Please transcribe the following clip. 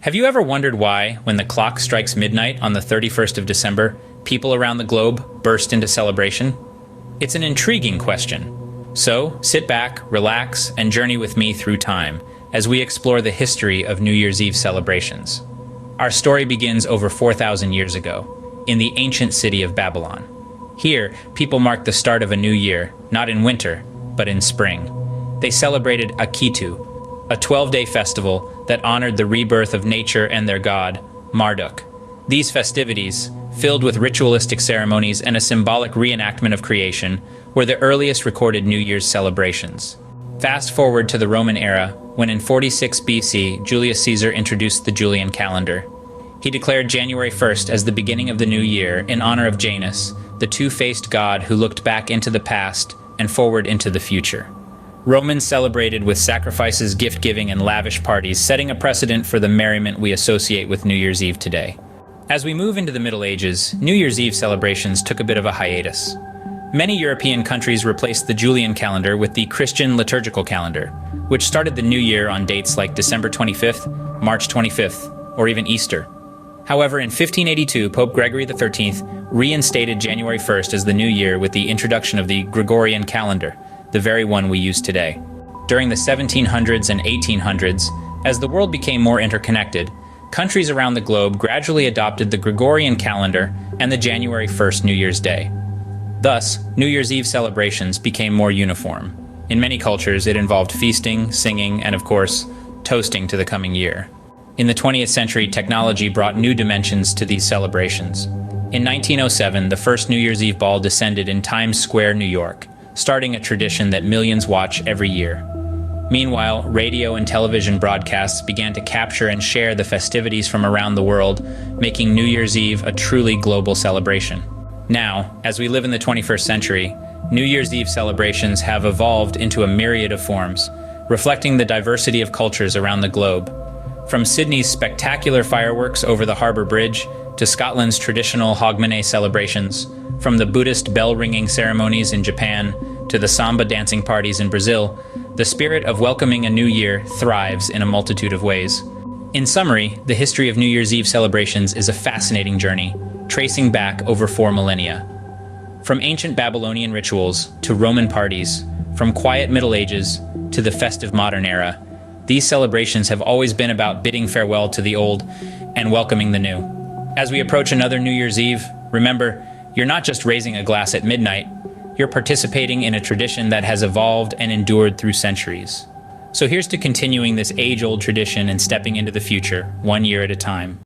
Have you ever wondered why, when the clock strikes midnight on the 31st of December, people around the globe burst into celebration? It's an intriguing question. So, sit back, relax, and journey with me through time as we explore the history of New Year's Eve celebrations. Our story begins over 4,000 years ago, in the ancient city of Babylon. Here, people marked the start of a new year, not in winter, but in spring. They celebrated Akitu, a 12-day festival that honored the rebirth of nature and their god, Marduk. These festivities, filled with ritualistic ceremonies and a symbolic reenactment of creation, were the earliest recorded New Year's celebrations. Fast forward to the Roman era, when in 46 BC, Julius Caesar introduced the Julian calendar. He declared January 1st as the beginning of the new year in honor of Janus, the two-faced god who looked back into the past and forward into the future. Romans celebrated with sacrifices, gift-giving, and lavish parties, setting a precedent for the merriment we associate with New Year's Eve today. As we move into the Middle Ages, New Year's Eve celebrations took a bit of a hiatus. Many European countries replaced the Julian calendar with the Christian liturgical calendar, which started the new year on dates like December 25th, March 25th, or even Easter. However, in 1582, Pope Gregory XIII reinstated January 1st as the new year with the introduction of the Gregorian calendar, the very one we use today. During the 1700s and 1800s, as the world became more interconnected, countries around the globe gradually adopted the Gregorian calendar and the January 1st New Year's Day. Thus, New Year's Eve celebrations became more uniform. In many cultures, it involved feasting, singing, and of course, toasting to the coming year. In the 20th century, technology brought new dimensions to these celebrations. In 1907, the first New Year's Eve ball descended in Times Square, New York, starting a tradition that millions watch every year. Meanwhile, radio and television broadcasts began to capture and share the festivities from around the world, making New Year's Eve a truly global celebration. Now, as we live in the 21st century, New Year's Eve celebrations have evolved into a myriad of forms, reflecting the diversity of cultures around the globe. From Sydney's spectacular fireworks over the Harbour Bridge to Scotland's traditional Hogmanay celebrations, from the Buddhist bell-ringing ceremonies in Japan to the samba dancing parties in Brazil, the spirit of welcoming a new year thrives in a multitude of ways. In summary, the history of New Year's Eve celebrations is a fascinating journey, tracing back over 4 millennia. From ancient Babylonian rituals to Roman parties, from quiet Middle Ages to the festive modern era, these celebrations have always been about bidding farewell to the old and welcoming the new. As we approach another New Year's Eve, remember, you're not just raising a glass at midnight, you're participating in a tradition that has evolved and endured through centuries. So here's to continuing this age-old tradition and stepping into the future, one year at a time.